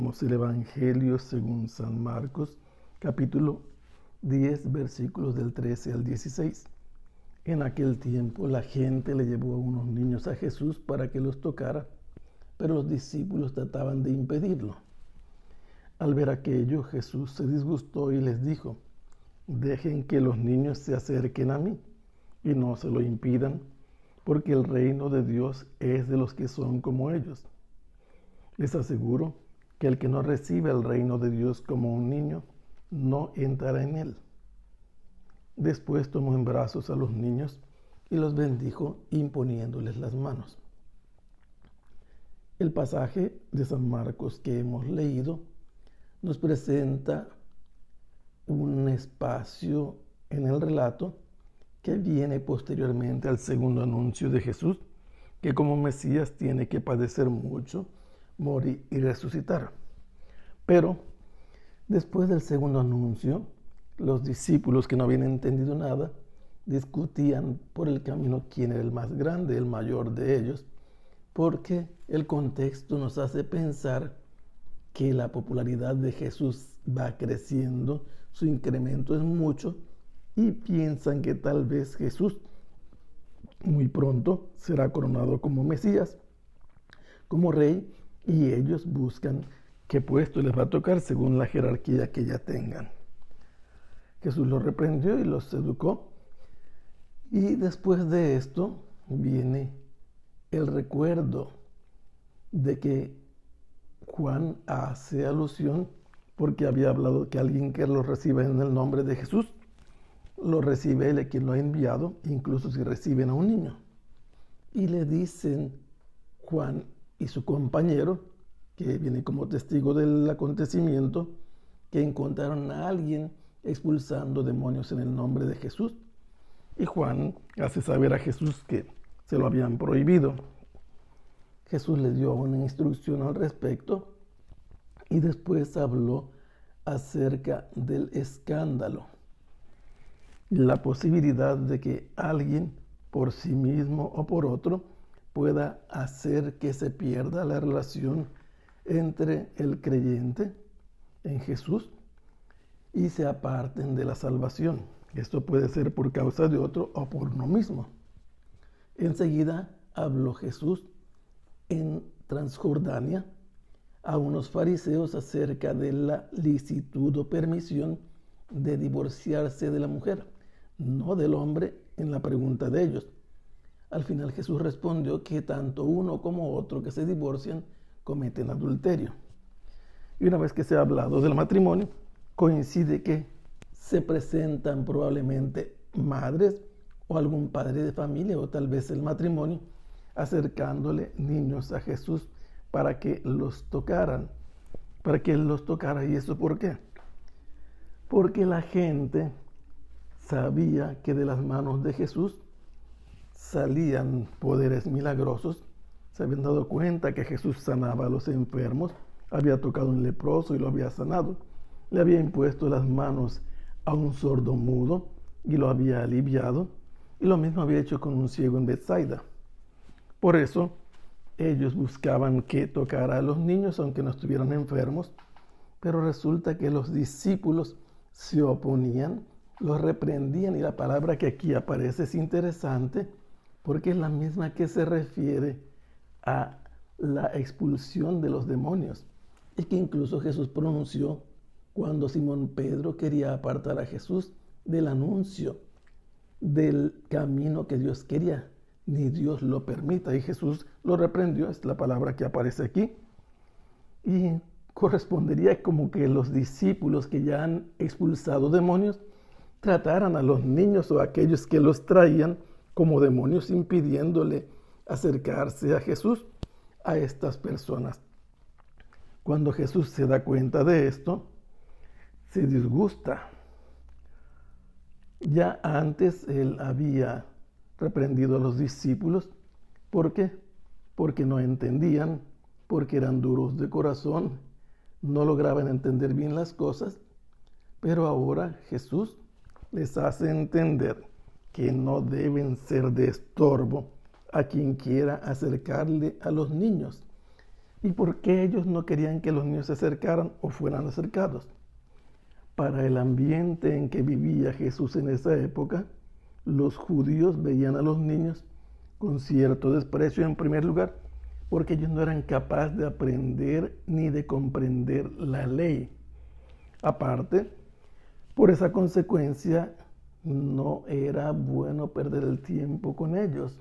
El Evangelio según San Marcos, capítulo 10, versículos del 13 al 16. En aquel tiempo la gente le llevó a unos niños a Jesús para que los tocara, pero los discípulos trataban de impedirlo. Al ver aquello, Jesús se disgustó y les dijo: dejen que los niños se acerquen a mí y no se lo impidan, porque el reino de Dios es de los que son como ellos. Les aseguro que el que no recibe el reino de Dios como un niño, no entrará en él. Después tomó en brazos a los niños y los bendijo imponiéndoles las manos. El pasaje de San Marcos que hemos leído nos presenta un espacio en el relato que viene posteriormente al segundo anuncio de Jesús, que como Mesías tiene que padecer mucho, morir y resucitar. Pero después del segundo anuncio, los discípulos que no habían entendido nada discutían por el camino quién era el más grande, el mayor de ellos, porque el contexto nos hace pensar que la popularidad de Jesús va creciendo, su incremento es mucho, y piensan que tal vez Jesús muy pronto será coronado como Mesías, como rey, y ellos buscan qué puesto les va a tocar según la jerarquía que ya tengan. Jesús los reprendió y los educó, y después de esto viene el recuerdo de que Juan hace alusión porque había hablado que alguien que lo reciba en el nombre de Jesús, lo recibe él, quien lo ha enviado, incluso si reciben a un niño. Y le dicen Juan y su compañero, que viene como testigo del acontecimiento, que encontraron a alguien expulsando demonios en el nombre de Jesús. Y Juan hace saber a Jesús que se lo habían prohibido. Jesús le dio una instrucción al respecto y después habló acerca del escándalo, la posibilidad de que alguien por sí mismo o por otro pueda hacer que se pierda la relación entre el creyente en Jesús y se aparten de la salvación. Esto puede ser por causa de otro o por uno mismo. Enseguida habló Jesús en Transjordania a unos fariseos acerca de la licitud o permisión de divorciarse de la mujer, no del hombre, en la pregunta de ellos. Al final Jesús respondió que tanto uno como otro que se divorcian cometen adulterio. Y una vez que se ha hablado del matrimonio, coincide que se presentan probablemente madres o algún padre de familia o tal vez el matrimonio acercándole niños a Jesús para que los tocaran, para que él los tocara. ¿Y eso por qué? Porque la gente sabía que de las manos de Jesús salían poderes milagrosos. Se habían dado cuenta que Jesús sanaba a los enfermos, había tocado a un leproso y lo había sanado, le había impuesto las manos a un sordo mudo y lo había aliviado, y lo mismo había hecho con un ciego en Betsaida. Por eso ellos buscaban que tocara a los niños aunque no estuvieran enfermos, pero resulta que los discípulos se oponían, los reprendían, y la palabra que aquí aparece es interesante porque es la misma que se refiere a la expulsión de los demonios y que incluso Jesús pronunció cuando Simón Pedro quería apartar a Jesús del anuncio del camino que Dios quería. Ni Dios lo permita, y Jesús lo reprendió, es la palabra que aparece aquí, y correspondería como que los discípulos que ya han expulsado demonios trataran a los niños o a aquellos que los traían como demonios, impidiéndole acercarse a Jesús a estas personas. Cuando Jesús se da cuenta de esto, se disgusta. Ya antes él había reprendido a los discípulos. ¿Por qué? Porque no entendían, porque eran duros de corazón, no lograban entender bien las cosas, pero ahora Jesús les hace entender que no deben ser de estorbo a quien quiera acercarle a los niños. ¿Y por qué ellos no querían que los niños se acercaran o fueran acercados? Para el ambiente en que vivía Jesús en esa época, los judíos veían a los niños con cierto desprecio en primer lugar, porque ellos no eran capaces de aprender ni de comprender la ley. Aparte, por esa consecuencia, no era bueno perder el tiempo con ellos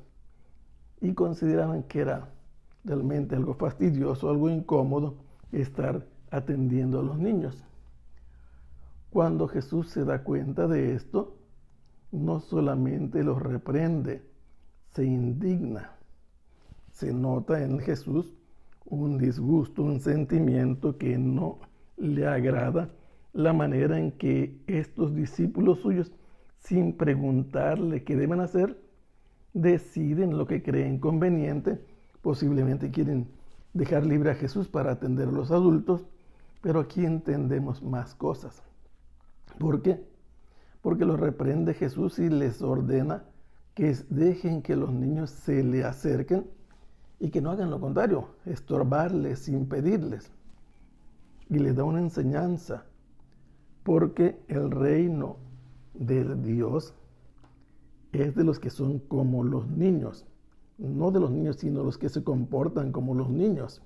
y consideraban que era realmente algo fastidioso, algo incómodo estar atendiendo a los niños. Cuando Jesús se da cuenta de esto, no solamente los reprende, se indigna. Se nota en Jesús un disgusto, un sentimiento que no le agrada la manera en que estos discípulos suyos, sin preguntarle qué deben hacer, deciden lo que creen conveniente. Posiblemente quieren dejar libre a Jesús para atender a los adultos, pero aquí entendemos más cosas. ¿Por qué? Porque los reprende Jesús y les ordena que dejen que los niños se le acerquen y que no hagan lo contrario, estorbarles, impedirles. Y les da una enseñanza, porque el reino de Dios es de los que son como los niños, no de los niños, sino los que se comportan como los niños.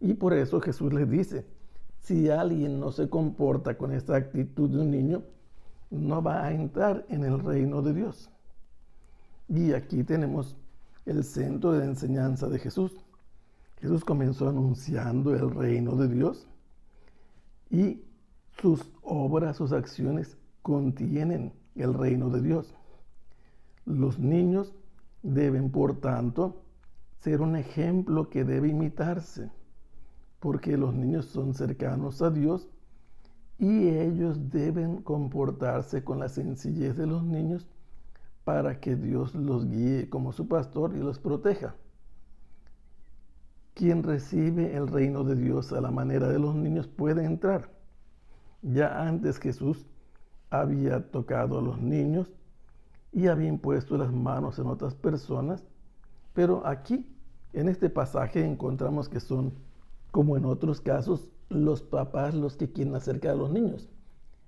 Y por eso Jesús les dice, si alguien no se comporta con esta actitud de un niño, no va a entrar en el reino de Dios. Y aquí tenemos el centro de enseñanza de Jesús. Jesús comenzó anunciando el reino de Dios y sus obras, sus acciones contienen el reino de Dios. Los niños deben, por tanto, ser un ejemplo que debe imitarse, porque los niños son cercanos a Dios y ellos deben comportarse con la sencillez de los niños para que Dios los guíe como su pastor y los proteja. Quien recibe el reino de Dios a la manera de los niños puede entrar. Ya antes Jesús había tocado a los niños y había impuesto las manos en otras personas, pero aquí, en este pasaje, encontramos que son, como en otros casos, los papás los que quieren acercar a los niños.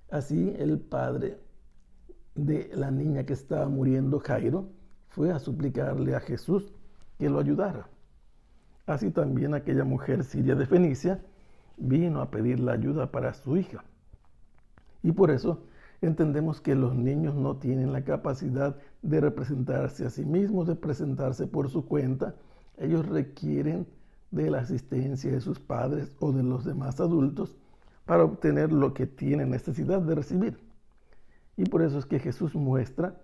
Así el padre de la niña que estaba muriendo, Jairo, fue a suplicarle a Jesús que lo ayudara. Así también aquella mujer siria de Fenicia vino a pedir la ayuda para su hija. Y por eso entendemos que los niños no tienen la capacidad de representarse a sí mismos, de presentarse por su cuenta. Ellos requieren de la asistencia de sus padres o de los demás adultos para obtener lo que tienen necesidad de recibir. Y por eso es que Jesús muestra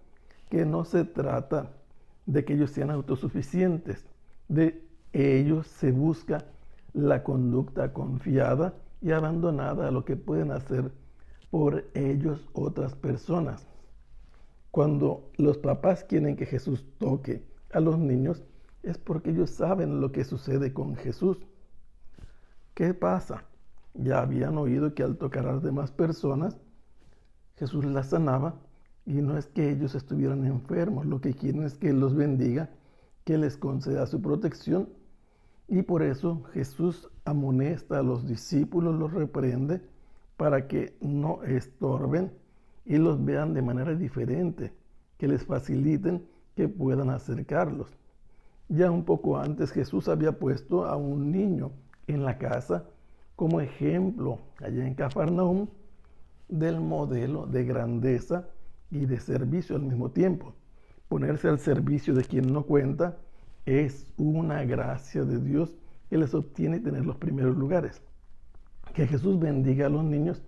que no se trata de que ellos sean autosuficientes, de ellos se busca la conducta confiada y abandonada a lo que pueden hacer por ellos otras personas. Cuando los papás quieren que Jesús toque a los niños, es porque ellos saben lo que sucede con Jesús. ¿Qué pasa? Ya habían oído que al tocar a las demás personas, Jesús las sanaba, y no es que ellos estuvieran enfermos, lo que quieren es que Él los bendiga, que les conceda su protección, y por eso Jesús amonesta a los discípulos, los reprende, para que no estorben y los vean de manera diferente, que les faciliten que puedan acercarlos. Ya un poco antes Jesús había puesto a un niño en la casa como ejemplo allá en Cafarnaúm del modelo de grandeza y de servicio al mismo tiempo. Ponerse al servicio de quien no cuenta es una gracia de Dios que les obtiene tener los primeros lugares. Que Jesús bendiga a los niños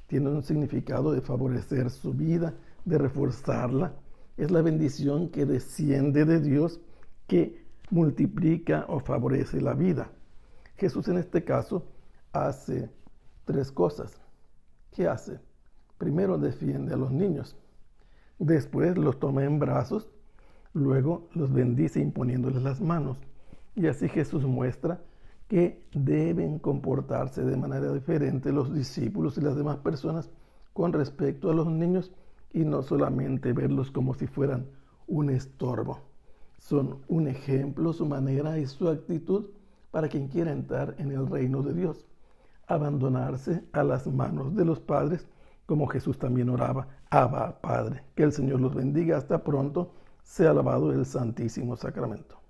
tiene un significado de favorecer su vida, de reforzarla. Es la bendición que desciende de Dios, que multiplica o favorece la vida. Jesús en este caso hace tres cosas. ¿Qué hace? Primero defiende a los niños, después los toma en brazos, luego los bendice imponiéndoles las manos. Y así Jesús muestra que deben comportarse de manera diferente los discípulos y las demás personas con respecto a los niños, y no solamente verlos como si fueran un estorbo. Son un ejemplo, su manera y su actitud para quien quiera entrar en el reino de Dios. Abandonarse a las manos de los padres, como Jesús también oraba: Abba, Padre. Que el Señor los bendiga. Hasta pronto. Sea alabado el Santísimo Sacramento.